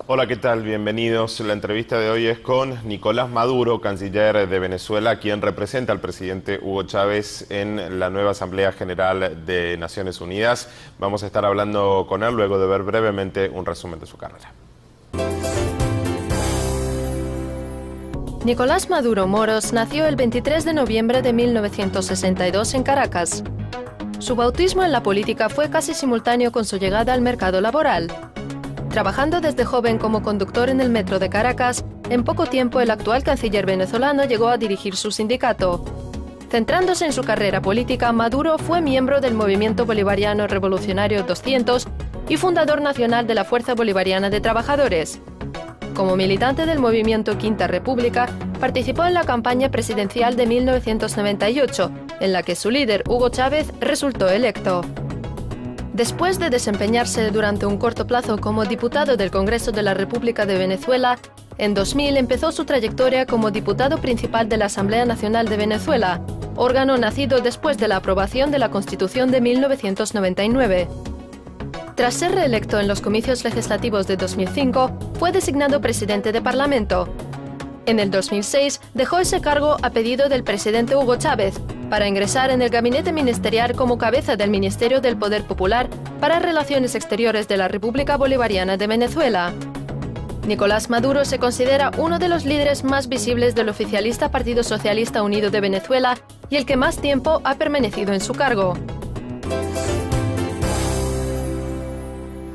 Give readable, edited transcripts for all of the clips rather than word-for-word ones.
Hola, ¿qué tal? Bienvenidos. La entrevista de hoy es con Nicolás Maduro, canciller de Venezuela, quien representa al presidente Hugo Chávez en la nueva Asamblea General de Naciones Unidas. Vamos a estar hablando con él luego de ver brevemente un resumen de su carrera. Nicolás Maduro Moros nació el 23 de noviembre de 1962 en Caracas. Su bautismo en la política fue casi simultáneo con su llegada al mercado laboral. Trabajando desde joven como conductor en el metro de Caracas, en poco tiempo el actual canciller venezolano llegó a dirigir su sindicato. Centrándose en su carrera política, Maduro fue miembro del Movimiento Bolivariano Revolucionario 200 y fundador nacional de la Fuerza Bolivariana de Trabajadores. Como militante del movimiento Quinta República, participó en la campaña presidencial de 1998, en la que su líder, Hugo Chávez, resultó electo. Después de desempeñarse durante un corto plazo como diputado del Congreso de la República de Venezuela, en 2000 empezó su trayectoria como diputado principal de la Asamblea Nacional de Venezuela, órgano nacido después de la aprobación de la Constitución de 1999. Tras ser reelecto en los comicios legislativos de 2005, fue designado presidente de Parlamento. En el 2006 dejó ese cargo a pedido del presidente Hugo Chávez, para ingresar en el gabinete ministerial como cabeza del Ministerio del Poder Popular para Relaciones Exteriores de la República Bolivariana de Venezuela. Nicolás Maduro se considera uno de los líderes más visibles del oficialista Partido Socialista Unido de Venezuela y el que más tiempo ha permanecido en su cargo.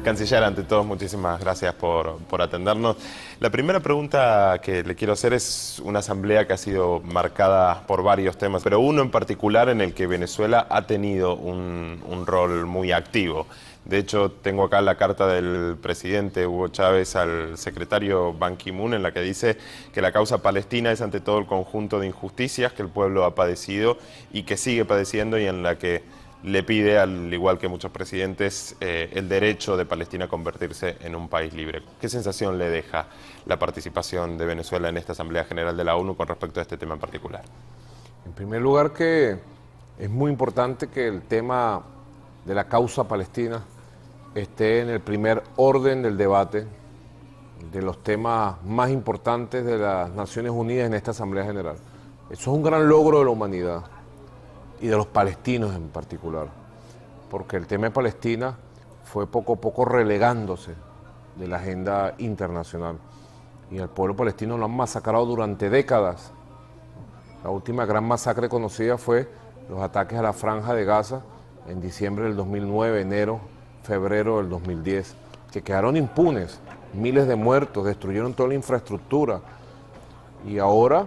Canciller, ante todo, muchísimas gracias por atendernos. La primera pregunta que le quiero hacer es una asamblea que ha sido marcada por varios temas, pero uno en particular en el que Venezuela ha tenido un rol muy activo. De hecho, tengo acá la carta del presidente Hugo Chávez al secretario Ban Ki-moon, en la que dice que la causa palestina es ante todo el conjunto de injusticias que el pueblo ha padecido y que sigue padeciendo, y en la que le pide, al igual que muchos presidentes, el derecho de Palestina a convertirse en un país libre. ¿Qué sensación le deja la participación de Venezuela en esta Asamblea General de la ONU con respecto a este tema en particular? En primer lugar, que es muy importante que el tema de la causa palestina esté en el primer orden del debate de los temas más importantes de las Naciones Unidas en esta Asamblea General. Eso es un gran logro de la humanidad y de los palestinos en particular, porque el tema de Palestina fue poco a poco relegándose de la agenda internacional, y al pueblo palestino lo han masacrado durante décadas. La última gran masacre conocida fue los ataques a la Franja de Gaza en diciembre del 2009, enero, febrero del 2010, que quedaron impunes, miles de muertos, destruyeron toda la infraestructura, y ahora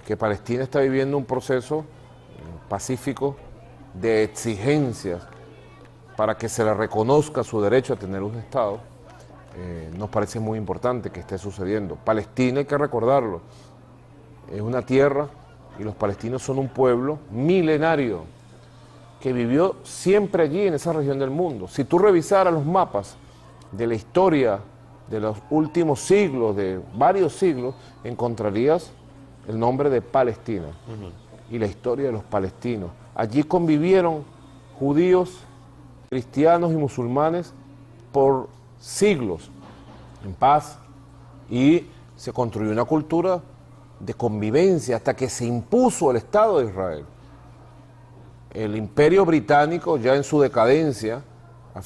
que Palestina está viviendo un proceso pacífico de exigencias para que se le reconozca su derecho a tener un Estado, nos parece muy importante que esté sucediendo. Palestina, hay que recordarlo, es una tierra, y los palestinos son un pueblo milenario que vivió siempre allí en esa región del mundo. Si tú revisaras los mapas de la historia de los últimos siglos, de varios siglos, encontrarías el nombre de Palestina. Y la historia de los palestinos. Allí convivieron judíos, cristianos y musulmanes por siglos en paz, y se construyó una cultura de convivencia hasta que se impuso el Estado de Israel. El Imperio Británico, ya en su decadencia,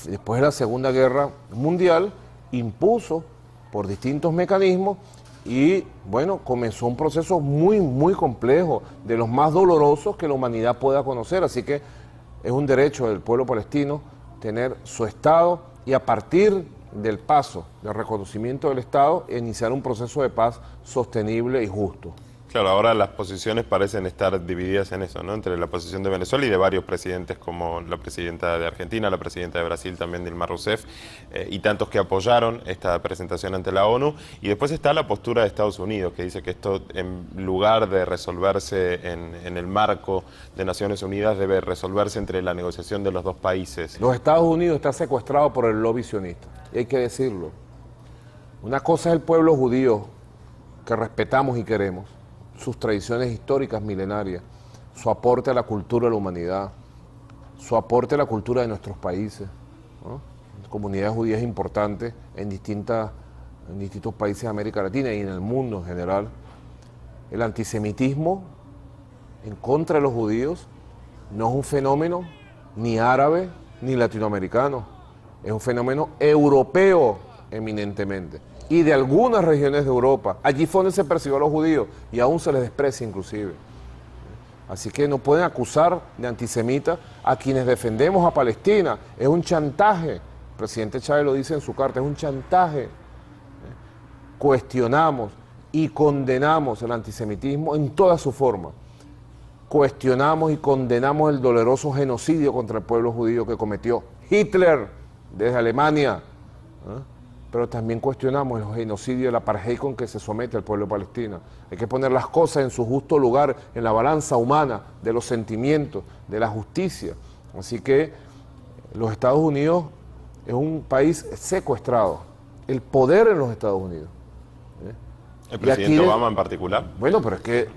después de la Segunda Guerra Mundial, impuso por distintos mecanismos. Y bueno, comenzó un proceso muy complejo, de los más dolorosos que la humanidad pueda conocer. Así que es un derecho del pueblo palestino tener su Estado, y a partir del paso del reconocimiento del Estado, iniciar un proceso de paz sostenible y justo. Claro, ahora las posiciones parecen estar divididas en eso, ¿no? Entre la posición de Venezuela y de varios presidentes, como la presidenta de Argentina, la presidenta de Brasil también, Dilma Rousseff, y tantos que apoyaron esta presentación ante la ONU. Y después está la postura de Estados Unidos, que dice que esto, en lugar de resolverse en el marco de Naciones Unidas, debe resolverse entre la negociación de los dos países. Los Estados Unidos está secuestrado por el lobby sionista, y hay que decirlo. Una cosa es el pueblo judío, que respetamos y queremos, sus tradiciones históricas milenarias, su aporte a la cultura de la humanidad, su aporte a la cultura de nuestros países, ¿no? Comunidades judías importantes en distintas en distintos países de América Latina y en el mundo en general. El antisemitismo en contra de los judíos no es un fenómeno ni árabe ni latinoamericano, es un fenómeno europeo eminentemente y de algunas regiones de Europa. Allí fue donde se persiguió a los judíos y aún se les desprecia inclusive. Así que no pueden acusar de antisemitas a quienes defendemos a Palestina. Es un chantaje. El presidente Chávez lo dice en su carta, es un chantaje. Cuestionamos y condenamos el antisemitismo en toda su forma. Cuestionamos y condenamos el doloroso genocidio contra el pueblo judío que cometió Hitler desde Alemania. Pero también cuestionamos el genocidio del apartheid con que se somete al pueblo palestino. Hay que poner las cosas en su justo lugar, en la balanza humana, de los sentimientos, de la justicia. Así que los Estados Unidos es un país secuestrado. El poder en los Estados Unidos. ¿El presidente Obama en particular? Bueno, pero es que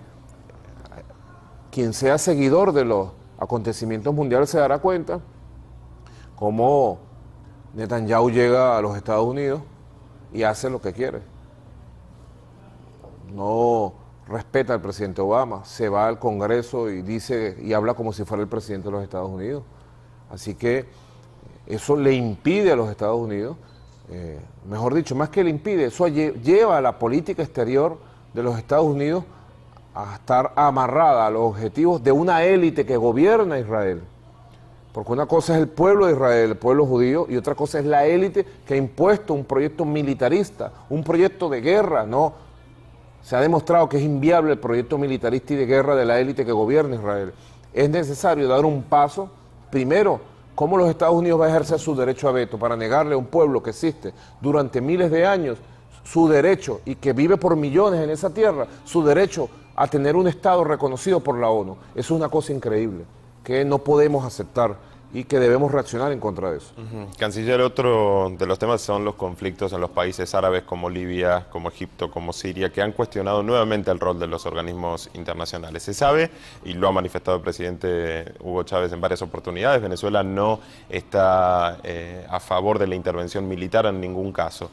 quien sea seguidor de los acontecimientos mundiales se dará cuenta cómo Netanyahu llega a los Estados Unidos y hace lo que quiere. No respeta al presidente Obama, se va al Congreso y dice y habla como si fuera el presidente de los Estados Unidos. Así que eso le impide a los Estados Unidos, mejor dicho, más que le impide, eso lleva a la política exterior de los Estados Unidos a estar amarrada a los objetivos de una élite que gobierna Israel. Porque una cosa es el pueblo de Israel, el pueblo judío, y otra cosa es la élite que ha impuesto un proyecto militarista, un proyecto de guerra. No, se ha demostrado que es inviable el proyecto militarista y de guerra de la élite que gobierna Israel. Es necesario dar un paso, primero, cómo los Estados Unidos va a ejercer su derecho a veto para negarle a un pueblo que existe durante miles de años su derecho y que vive por millones en esa tierra, su derecho a tener un Estado reconocido por la ONU. Eso es una cosa increíble que no podemos aceptar y que debemos reaccionar en contra de eso. Canciller, otro de los temas son los conflictos en los países árabes como Libia, como Egipto, como Siria, que han cuestionado nuevamente el rol de los organismos internacionales. Se sabe, y lo ha manifestado el presidente Hugo Chávez en varias oportunidades, Venezuela no está a favor de la intervención militar en ningún caso.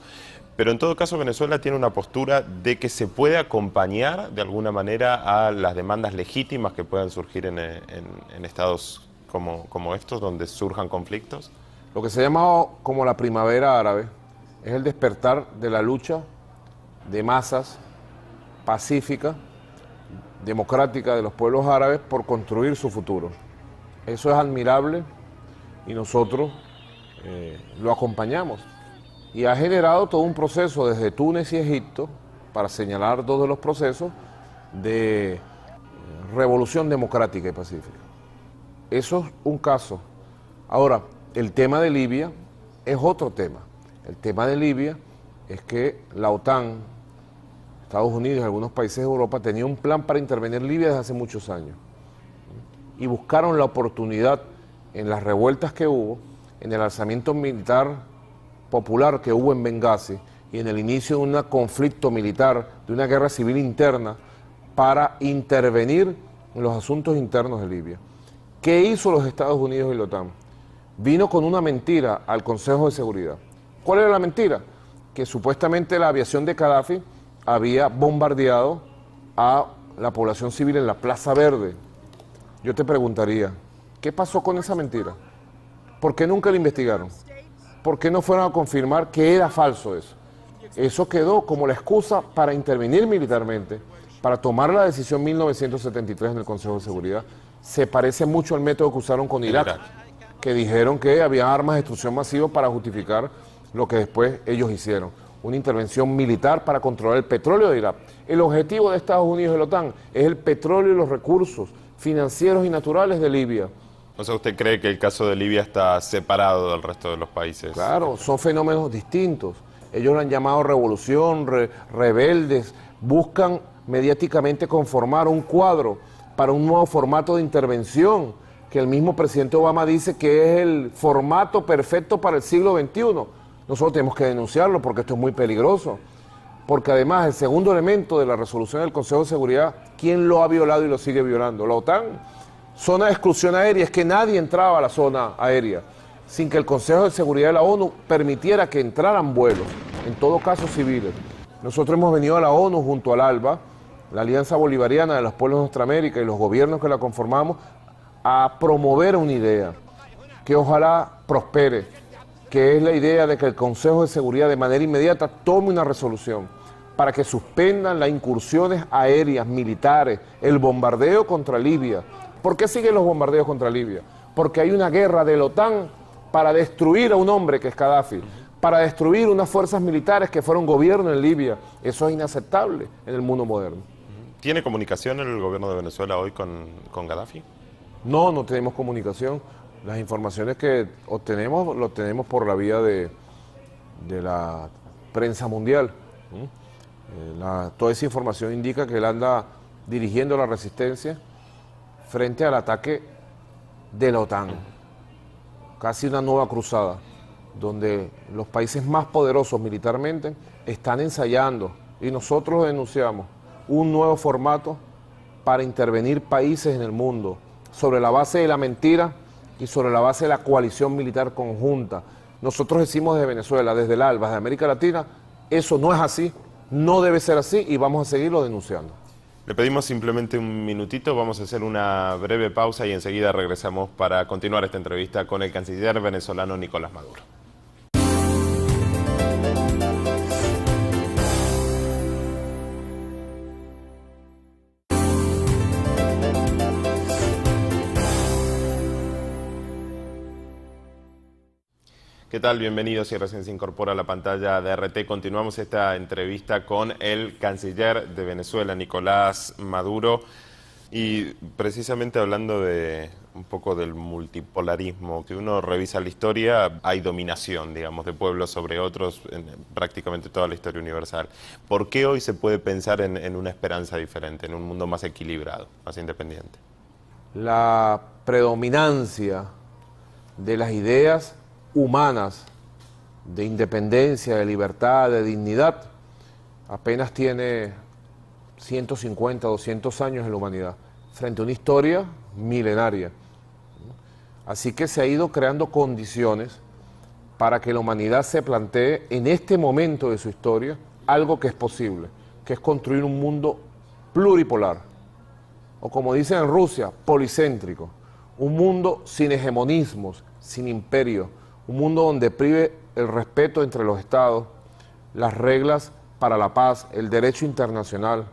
Pero en todo caso Venezuela tiene una postura de que se puede acompañar de alguna manera a las demandas legítimas que puedan surgir en estados como estos, donde surjan conflictos. Lo que se ha llamado como la primavera árabe es el despertar de la lucha de masas pacífica, democrática de los pueblos árabes por construir su futuro. Eso es admirable y nosotros lo acompañamos. Y ha generado todo un proceso desde Túnez y Egipto, para señalar dos de los procesos, de revolución democrática y pacífica. Eso es un caso. Ahora, el tema de Libia es otro tema. El tema de Libia es que la OTAN, Estados Unidos y algunos países de Europa tenían un plan para intervenir en Libia desde hace muchos años. Y buscaron la oportunidad en las revueltas que hubo, en el alzamiento militar popular que hubo en Benghazi y en el inicio de un conflicto militar, de una guerra civil interna, para intervenir en los asuntos internos de Libia. ¿Qué hizo los Estados Unidos y la OTAN? Vino con una mentira al Consejo de Seguridad. ¿Cuál era la mentira? Que supuestamente la aviación de Gaddafi había bombardeado a la población civil en la Plaza Verde. Yo te preguntaría, ¿qué pasó con esa mentira? ¿Por qué nunca la investigaron? ¿Por qué no fueron a confirmar que era falso eso? Eso quedó como la excusa para intervenir militarmente, para tomar la decisión 1973 en el Consejo de Seguridad. Se parece mucho al método que usaron con Irak, que dijeron que había armas de destrucción masiva para justificar lo que después ellos hicieron. Una intervención militar para controlar el petróleo de Irak. El objetivo de Estados Unidos y la OTAN es el petróleo y los recursos financieros y naturales de Libia. O sea, ¿usted cree que el caso de Libia está separado del resto de los países? Claro, son fenómenos distintos. Ellos lo han llamado revolución, rebeldes, buscan mediáticamente conformar un cuadro para un nuevo formato de intervención, que el mismo presidente Obama dice que es el formato perfecto para el siglo XXI. Nosotros tenemos que denunciarlo porque esto es muy peligroso. Porque además el segundo elemento de la resolución del Consejo de Seguridad, ¿quién lo ha violado y lo sigue violando? La OTAN. Zona de exclusión aérea, es que nadie entraba a la zona aérea sin que el Consejo de Seguridad de la ONU permitiera que entraran vuelos. en todo caso civiles. Nosotros hemos venido a la ONU junto al ALBA, la Alianza Bolivariana de los Pueblos de Nuestra América y los gobiernos que la conformamos, a promover una idea que ojalá prospere, que es la idea de que el Consejo de Seguridad de manera inmediata tome una resolución para que suspendan las incursiones aéreas, militares, el bombardeo contra Libia. ¿Por qué siguen los bombardeos contra Libia? Porque hay una guerra de la OTAN para destruir a un hombre que es Gaddafi, para destruir unas fuerzas militares que fueron gobierno en Libia. Eso es inaceptable en el mundo moderno. ¿Tiene comunicación el gobierno de Venezuela hoy con Gaddafi? No, no tenemos comunicación. Las informaciones que obtenemos, lo tenemos por la vía de la prensa mundial. Toda esa información indica que él anda dirigiendo la resistencia frente al ataque de la OTAN. Casi una nueva cruzada, donde los países más poderosos militarmente están ensayando, y nosotros lo denunciamos, un nuevo formato para intervenir países en el mundo, sobre la base de la mentira y sobre la base de la coalición militar conjunta. Nosotros decimos desde Venezuela, desde el ALBA, desde América Latina, eso no es así, no debe ser así y vamos a seguirlo denunciando. Le pedimos simplemente un minutito, vamos a hacer una breve pausa y enseguida regresamos para continuar esta entrevista con el canciller venezolano Nicolás Maduro. ¿Qué tal? Bienvenidos si recién se incorpora a la pantalla de RT. Continuamos esta entrevista con el canciller de Venezuela, Nicolás Maduro, y precisamente hablando de un poco del multipolarismo. Si uno revisa la historia, hay dominación, digamos, de pueblos sobre otros en prácticamente toda la historia universal. ¿Por qué hoy se puede pensar en una esperanza diferente, en un mundo más equilibrado, más independiente? La predominancia de las ideas humanas, de independencia, de libertad, de dignidad, apenas tiene 150, 200 años en la humanidad, frente a una historia milenaria. Así que se ha ido creando condiciones para que la humanidad se plantee en este momento de su historia algo que es posible, que es construir un mundo pluripolar, o como dicen en Rusia, policéntrico, un mundo sin hegemonismos, sin imperio, un mundo donde prive el respeto entre los estados, las reglas para la paz, el derecho internacional,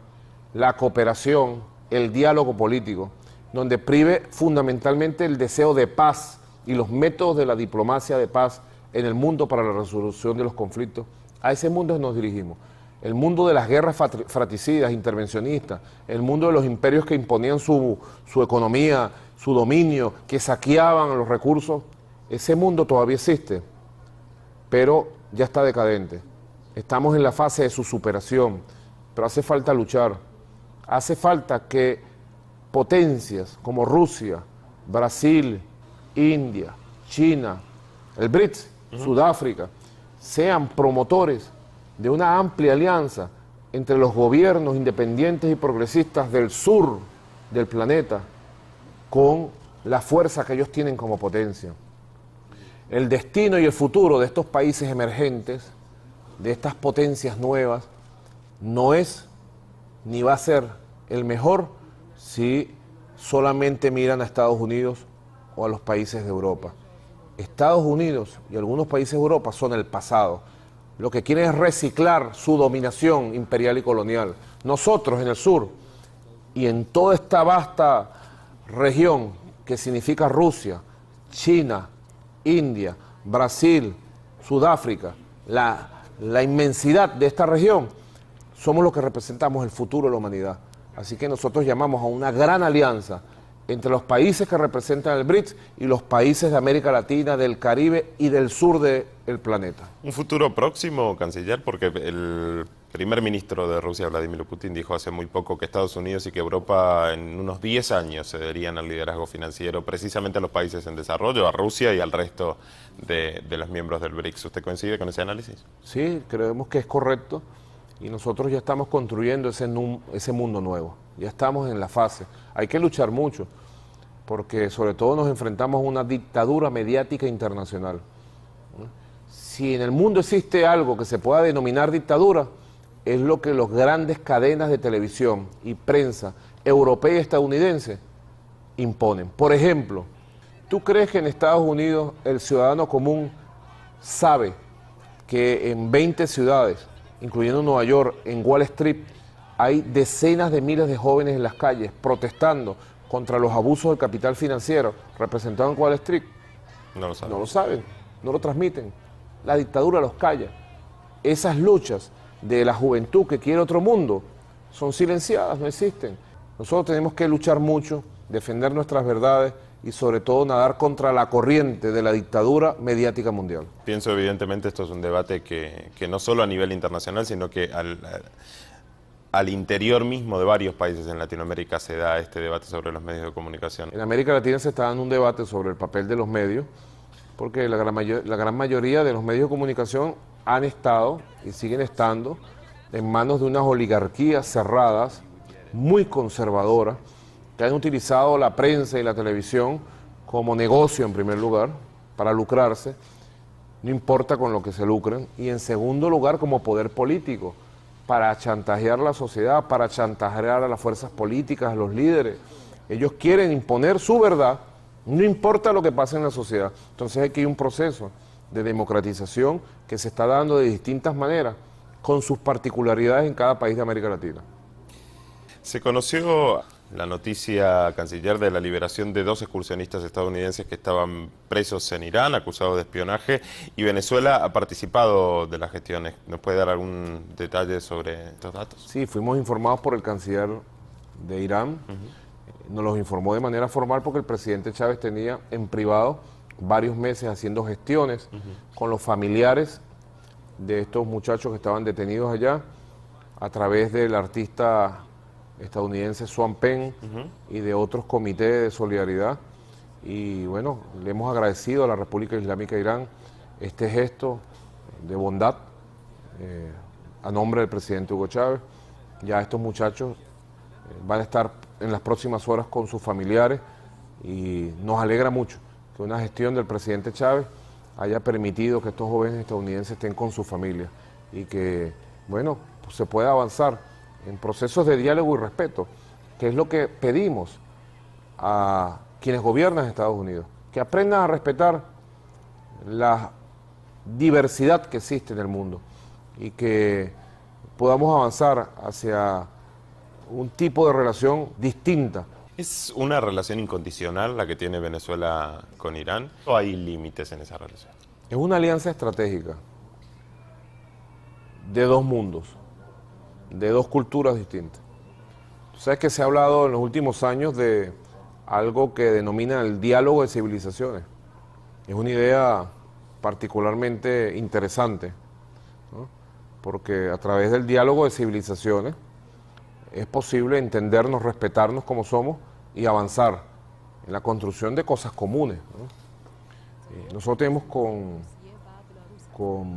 la cooperación, el diálogo político, donde prive fundamentalmente el deseo de paz y los métodos de la diplomacia de paz en el mundo para la resolución de los conflictos. A ese mundo nos dirigimos. El mundo de las guerras fratricidas, intervencionistas, el mundo de los imperios que imponían su economía, su dominio, que saqueaban los recursos. Ese mundo todavía existe, pero ya está decadente. Estamos en la fase de su superación, pero hace falta luchar. Hace falta que potencias como Rusia, Brasil, India, China, el BRICS, Sudáfrica, sean promotores de una amplia alianza entre los gobiernos independientes y progresistas del sur del planeta con la fuerza que ellos tienen como potencia. El destino y el futuro de estos países emergentes, de estas potencias nuevas, no es ni va a ser el mejor si solamente miran a Estados Unidos o a los países de Europa. Estados Unidos y algunos países de Europa son el pasado. Lo que quieren es reciclar su dominación imperial y colonial. Nosotros en el sur y en toda esta vasta región que significa Rusia, China, India, Brasil, Sudáfrica, la inmensidad de esta región, somos los que representamos el futuro de la humanidad. Así que nosotros llamamos a una gran alianza entre los países que representan el BRICS y los países de América Latina, del Caribe y del sur del planeta. Un futuro próximo, canciller, porque el primer ministro de Rusia, Vladimir Putin, dijo hace muy poco que Estados Unidos y que Europa en unos 10 años cederían al liderazgo financiero precisamente a los países en desarrollo, a Rusia y al resto de los miembros del BRICS. ¿Usted coincide con ese análisis? Sí, creemos que es correcto y nosotros ya estamos construyendo ese mundo nuevo. Ya estamos en la fase. Hay que luchar mucho porque sobre todo nos enfrentamos a una dictadura mediática internacional. si en el mundo existe algo que se pueda denominar dictadura, es lo que las grandes cadenas de televisión y prensa europea y estadounidense imponen. Por ejemplo, ¿tú crees que en Estados Unidos el ciudadano común sabe que en 20 ciudades, incluyendo Nueva York, en Wall Street, hay decenas de miles de jóvenes en las calles protestando contra los abusos del capital financiero representado en Wall Street? No lo saben. No lo saben, no lo transmiten. La dictadura los calla. Esas luchas de la juventud que quiere otro mundo son silenciadas, no existen. Nosotros tenemos que luchar mucho, defender nuestras verdades y sobre todo nadar contra la corriente de la dictadura mediática mundial. Pienso evidentemente esto es un debate que no solo a nivel internacional, sino que al interior mismo de varios países en Latinoamérica se da este debate sobre los medios de comunicación. En América Latina se está dando un debate sobre el papel de los medios, porque la gran mayoría de los medios de comunicación han estado y siguen estando en manos de unas oligarquías cerradas, muy conservadoras, que han utilizado la prensa y la televisión como negocio en primer lugar, para lucrarse, no importa con lo que se lucren, y en segundo lugar como poder político, para chantajear a la sociedad, para chantajear a las fuerzas políticas, a los líderes. Ellos quieren imponer su verdad, no importa lo que pase en la sociedad. Entonces aquí hay un proceso de democratización que se está dando de distintas maneras, con sus particularidades en cada país de América Latina. Se conoció la noticia, canciller, de la liberación de 2 excursionistas estadounidenses que estaban presos en Irán, acusados de espionaje, y Venezuela ha participado de las gestiones. ¿Nos puede dar algún detalle sobre estos datos? Sí, fuimos informados por el canciller de Irán. Nos los informó de manera formal porque el presidente Chávez tenía en privado varios meses haciendo gestiones con los familiares de estos muchachos que estaban detenidos allá, a través del artista estadounidense Sean Penn y de otros comités de solidaridad. Y bueno, le hemos agradecido a la República Islámica de Irán este gesto de bondad a nombre del presidente Hugo Chávez. Ya estos muchachos van a estar en las próximas horas con sus familiares y nos alegra mucho que una gestión del presidente Chávez haya permitido que estos jóvenes estadounidenses estén con su familia y que, bueno, pues se pueda avanzar en procesos de diálogo y respeto, que es lo que pedimos a quienes gobiernan Estados Unidos, que aprendan a respetar la diversidad que existe en el mundo y que podamos avanzar hacia un tipo de relación distinta. ¿Es una relación incondicional la que tiene Venezuela con Irán o hay límites en esa relación? Es una alianza estratégica de 2 mundos, de 2 culturas distintas. Tú sabes que se ha hablado en los últimos años de algo que denominan el diálogo de civilizaciones. Es una idea particularmente interesante, ¿no? Porque a través del diálogo de civilizaciones es posible entendernos, respetarnos como somos y avanzar en la construcción de cosas comunes, ¿no? Nosotros tenemos con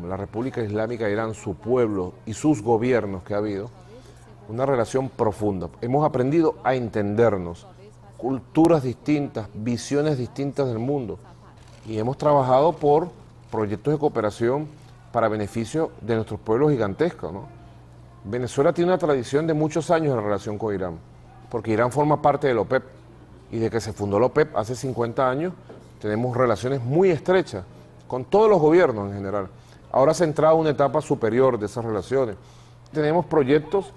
la República Islámica de Irán, su pueblo y sus gobiernos que ha habido, una relación profunda. Hemos aprendido a entendernos, culturas distintas, visiones distintas del mundo, y hemos trabajado por proyectos de cooperación para beneficio de nuestros pueblos gigantescos, ¿no? Venezuela tiene una tradición de muchos años en relación con Irán, porque Irán forma parte de la OPEP, y desde que se fundó la OPEP hace 50 años, tenemos relaciones muy estrechas con todos los gobiernos en general. Ahora se ha entrado a una etapa superior de esas relaciones. Tenemos proyectos,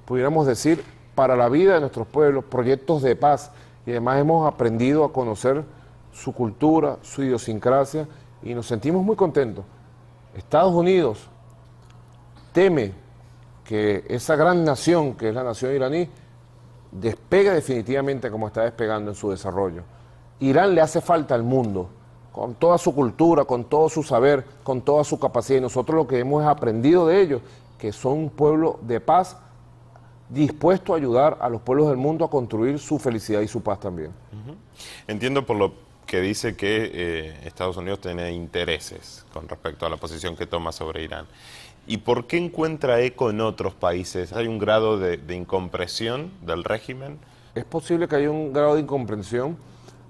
pudiéramos decir, para la vida de nuestros pueblos, proyectos de paz, y además hemos aprendido a conocer su cultura, su idiosincrasia, y nos sentimos muy contentos. Estados Unidos teme que esa gran nación, que es la nación iraní, despegue definitivamente como está despegando en su desarrollo. Irán le hace falta al mundo, con toda su cultura, con todo su saber, con toda su capacidad, y nosotros lo que hemos aprendido de ellos, que son un pueblo de paz, dispuesto a ayudar a los pueblos del mundo a construir su felicidad y su paz también. Entiendo por lo que dice que Estados Unidos tiene intereses con respecto a la posición que toma sobre Irán. ¿Y por qué encuentra eco en otros países? ¿Hay un grado de incomprensión del régimen? Es posible que haya un grado de incomprensión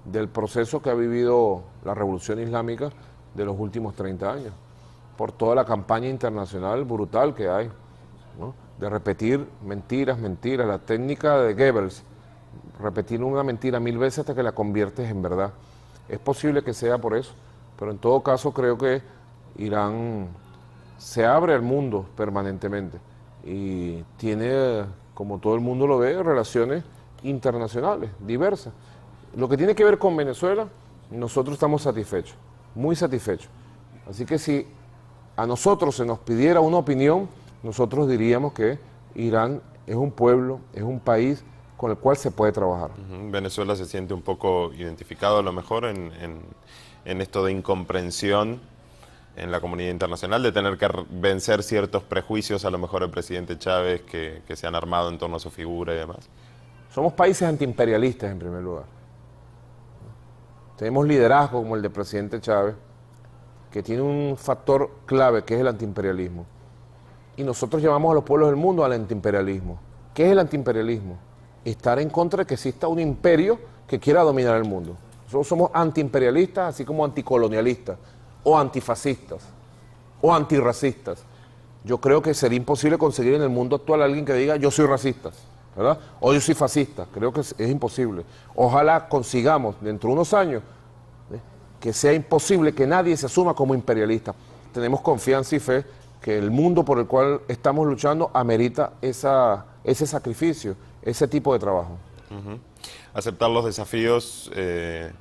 del proceso que ha vivido la revolución islámica de los últimos 30 años. por toda la campaña internacional brutal que hay, ¿no? De repetir mentiras, mentiras, la técnica de Goebbels, repetir una mentira 1000 veces hasta que la conviertes en verdad. Es posible que sea por eso, pero en todo caso creo que Irán se abre al mundo permanentemente y tiene, como todo el mundo lo ve, relaciones internacionales, diversas. Lo que tiene que ver con Venezuela, nosotros estamos satisfechos, muy satisfechos. Así que si a nosotros se nos pidiera una opinión, nosotros diríamos que Irán es un pueblo, es un país con el cual se puede trabajar. Venezuela se siente un poco identificado a lo mejor en esto de incomprensión en la comunidad internacional, de tener que vencer ciertos prejuicios a lo mejor del presidente Chávez que se han armado en torno a su figura y demás. Somos países antiimperialistas en primer lugar. Tenemos liderazgo como el del presidente Chávez, que tiene un factor clave que es el antiimperialismo. Y nosotros llevamos a los pueblos del mundo al antiimperialismo. ¿Qué es el antiimperialismo? Estar en contra de que exista un imperio que quiera dominar el mundo. Nosotros somos antiimperialistas, así como anticolonialistas, o antifascistas, o antirracistas. Yo creo que sería imposible conseguir en el mundo actual a alguien que diga yo soy racista, ¿verdad? O yo soy fascista. Creo que es imposible. Ojalá consigamos dentro de unos años que sea imposible que nadie se asuma como imperialista. Tenemos confianza y fe que el mundo por el cual estamos luchando amerita ese sacrificio, ese tipo de trabajo. Aceptar los desafíos es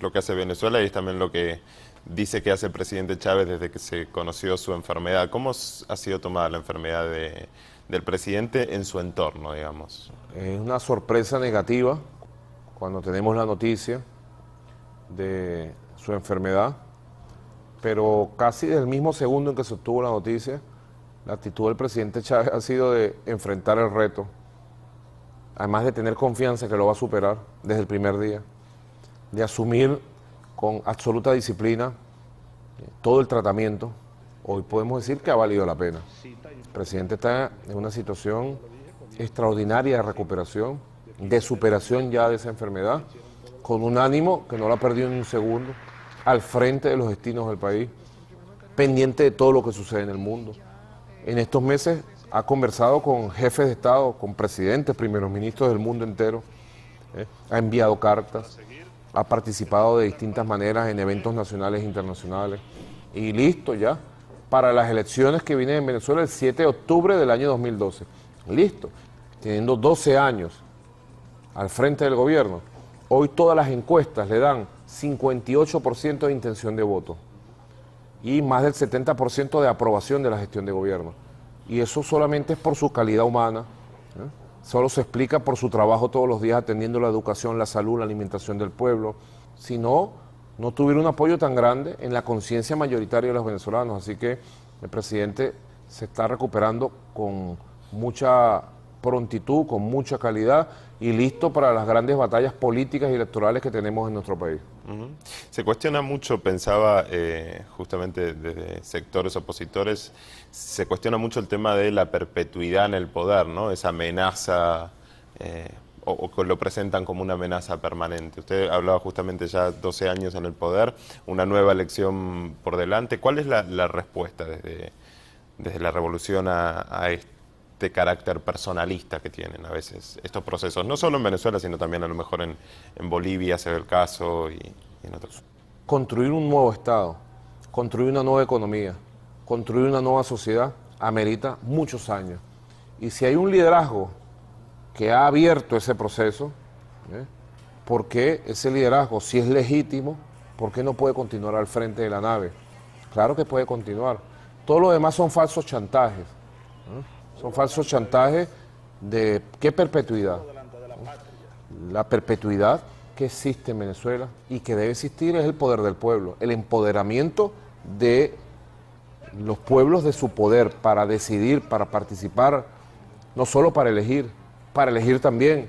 lo que hace Venezuela y es también lo que dice que hace el presidente Chávez desde que se conoció su enfermedad. ¿Cómo ha sido tomada la enfermedad del presidente en su entorno, digamos? Es una sorpresa negativa cuando tenemos la noticia de su enfermedad, pero casi desde el mismo segundo en que se obtuvo la noticia, la actitud del presidente Chávez ha sido de enfrentar el reto, además de tener confianza que lo va a superar desde el primer día, de asumir con absoluta disciplina todo el tratamiento. Hoy podemos decir que ha valido la pena. El presidente está en una situación extraordinaria de recuperación, de superación ya de esa enfermedad, con un ánimo que no lo ha perdido ni un segundo, al frente de los destinos del país, pendiente de todo lo que sucede en el mundo. En estos meses ha conversado con jefes de Estado, con presidentes, primeros ministros del mundo entero, ha enviado cartas, ha participado de distintas maneras en eventos nacionales e internacionales, y listo ya para las elecciones que vienen en Venezuela el 7 de octubre del año 2012. Listo, teniendo 12 años al frente del gobierno. Hoy todas las encuestas le dan 58% de intención de voto y más del 70% de aprobación de la gestión de gobierno. Y eso solamente es por su calidad humana, solo se explica por su trabajo todos los días atendiendo la educación, la salud, la alimentación del pueblo. Si no, no tuviera un apoyo tan grande en la conciencia mayoritaria de los venezolanos. Así que el presidente se está recuperando con mucha prontitud, con mucha calidad y listo para las grandes batallas políticas y electorales que tenemos en nuestro país. Se cuestiona mucho, pensaba justamente desde sectores opositores, se cuestiona mucho el tema de la perpetuidad en el poder, ¿no? Esa amenaza, o que lo presentan como una amenaza permanente. Usted hablaba justamente ya 12 años en el poder, una nueva elección por delante. ¿Cuál es la respuesta desde la revolución a este carácter personalista que tienen a veces estos procesos? No solo en Venezuela, sino también a lo mejor en Bolivia se ve el caso y en otros. Construir un nuevo Estado, construir una nueva economía, construir una nueva sociedad amerita muchos años. Y si hay un liderazgo que ha abierto ese proceso, ¿por qué ese liderazgo, si es legítimo, por qué no puede continuar al frente de la nave? Claro que puede continuar. Todo lo demás son falsos chantajes. Son falsos chantajes de qué perpetuidad. La perpetuidad que existe en Venezuela y que debe existir es el poder del pueblo, el empoderamiento de los pueblos de su poder para decidir, para participar, no solo para elegir también.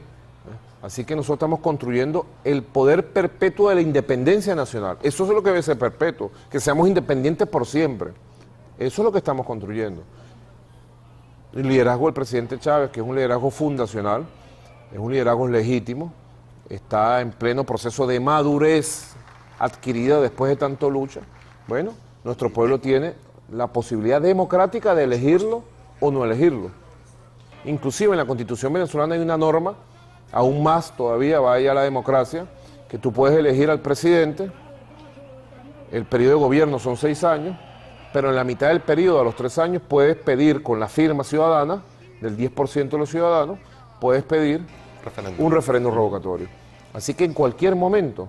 Así que nosotros estamos construyendo el poder perpetuo de la independencia nacional. Eso es lo que debe ser perpetuo, que seamos independientes por siempre. Eso es lo que estamos construyendo. El liderazgo del presidente Chávez, que es un liderazgo fundacional, es un liderazgo legítimo, está en pleno proceso de madurez adquirida después de tanto lucha. Bueno, nuestro pueblo tiene la posibilidad democrática de elegirlo o no elegirlo. Inclusive en la Constitución venezolana hay una norma, aún más todavía vaya a la democracia, que tú puedes elegir al presidente, el periodo de gobierno son 6 años, pero en la mitad del periodo, a los 3 años, puedes pedir con la firma ciudadana del 10% de los ciudadanos, puedes pedir un referéndum revocatorio. Así que en cualquier momento,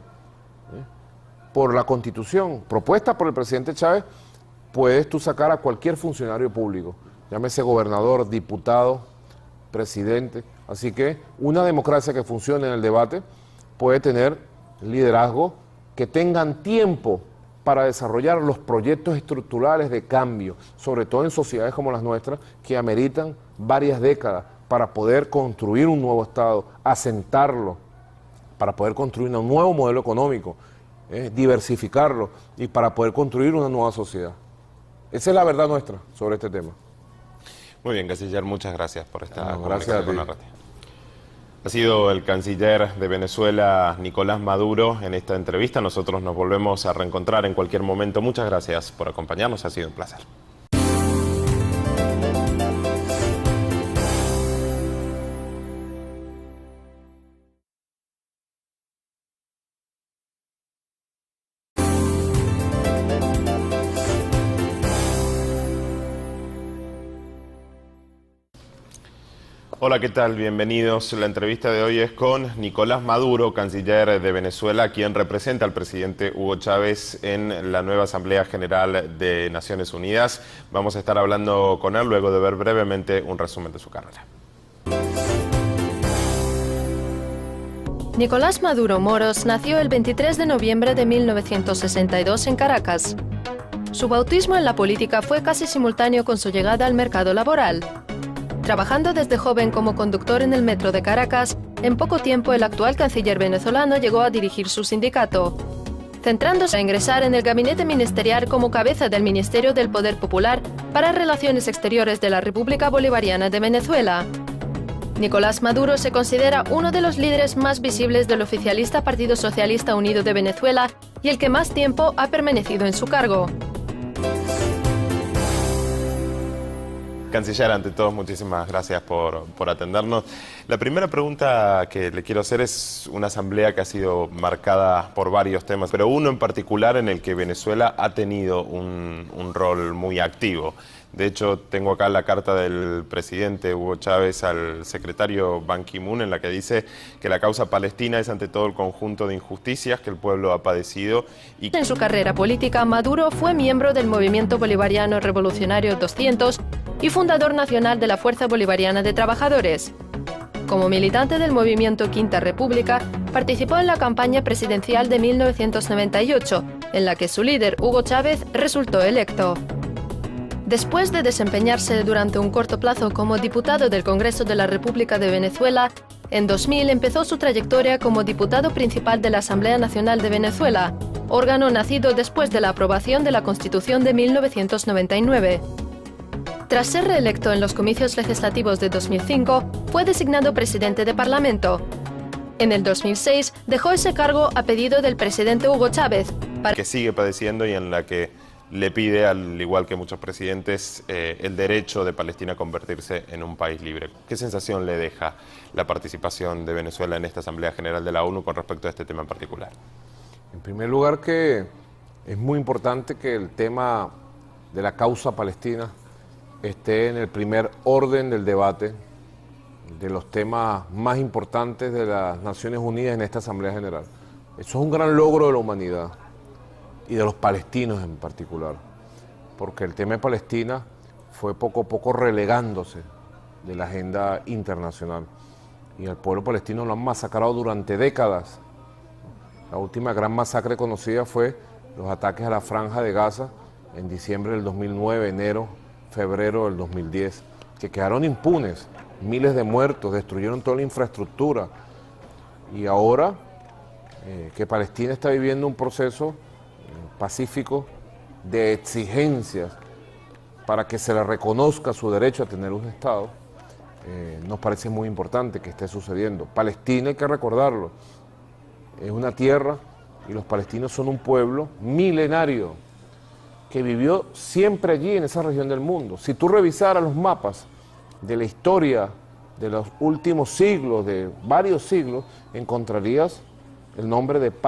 por la Constitución propuesta por el presidente Chávez, puedes tú sacar a cualquier funcionario público, llámese gobernador, diputado, presidente. Así que una democracia que funcione en el debate puede tener liderazgo que tengan tiempo para desarrollar los proyectos estructurales de cambio, sobre todo en sociedades como las nuestras, que ameritan varias décadas para poder construir un nuevo Estado, asentarlo, para poder construir un nuevo modelo económico, diversificarlo y para poder construir una nueva sociedad. Esa es la verdad nuestra sobre este tema. Muy bien, canciller, muchas gracias por esta gracias comunicación con Narrativa. Ha sido el canciller de Venezuela, Nicolás Maduro, en esta entrevista. Nosotros nos volvemos a reencontrar en cualquier momento. Muchas gracias por acompañarnos, ha sido un placer. Hola, ¿qué tal? Bienvenidos. La entrevista de hoy es con Nicolás Maduro, canciller de Venezuela, quien representa al presidente Hugo Chávez en la nueva Asamblea General de Naciones Unidas. Vamos a estar hablando con él luego de ver brevemente un resumen de su carrera. Nicolás Maduro Moros nació el 23 de noviembre de 1962 en Caracas. Su bautismo en la política fue casi simultáneo con su llegada al mercado laboral. Trabajando desde joven como conductor en el metro de Caracas, en poco tiempo el actual canciller venezolano llegó a dirigir su sindicato, centrándose a ingresar en el gabinete ministerial como cabeza del Ministerio del Poder Popular para Relaciones Exteriores de la República Bolivariana de Venezuela. Nicolás Maduro se considera uno de los líderes más visibles del oficialista Partido Socialista Unido de Venezuela y el que más tiempo ha permanecido en su cargo. Canciller, ante todo, muchísimas gracias por atendernos. La primera pregunta que le quiero hacer es una asamblea que ha sido marcada por varios temas, pero uno en particular en el que Venezuela ha tenido un rol muy activo. De hecho, tengo acá la carta del presidente Hugo Chávez al secretario Ban Ki-moon, en la que dice que la causa palestina es ante todo el conjunto de injusticias que el pueblo ha padecido. En su carrera política, Maduro fue miembro del Movimiento Bolivariano Revolucionario 200 y fundador nacional de la Fuerza Bolivariana de Trabajadores. Como militante del movimiento Quinta República, participó en la campaña presidencial de 1998, en la que su líder, Hugo Chávez, resultó electo. Después de desempeñarse durante un corto plazo como diputado del Congreso de la República de Venezuela, en 2000 empezó su trayectoria como diputado principal de la Asamblea Nacional de Venezuela, órgano nacido después de la aprobación de la Constitución de 1999. Tras ser reelecto en los comicios legislativos de 2005, fue designado presidente de Parlamento. En el 2006 dejó ese cargo a pedido del presidente Hugo Chávez, que sigue padeciendo y en la que le pide, al igual que muchos presidentes, el derecho de Palestina a convertirse en un país libre. ¿Qué sensación le deja la participación de Venezuela en esta Asamblea General de la ONU con respecto a este tema en particular? En primer lugar, que es muy importante que el tema de la causa palestina esté en el primer orden del debate de los temas más importantes de las Naciones Unidas en esta Asamblea General. Eso es un gran logro de la humanidad y de los palestinos en particular, porque el tema de Palestina fue poco a poco relegándose de la agenda internacional y al pueblo palestino lo han masacrado durante décadas. La última gran masacre conocida fue los ataques a la Franja de Gaza en diciembre del 2009, enero, febrero del 2010, que quedaron impunes, miles de muertos, destruyeron toda la infraestructura. Y ahora que Palestina está viviendo un proceso pacífico de exigencias para que se le reconozca su derecho a tener un Estado, nos parece muy importante que esté sucediendo. Palestina, hay que recordarlo, es una tierra y los palestinos son un pueblo milenario que vivió siempre allí en esa región del mundo. Si tú revisaras los mapas de la historia de los últimos siglos, de varios siglos, encontrarías el nombre de Palestina.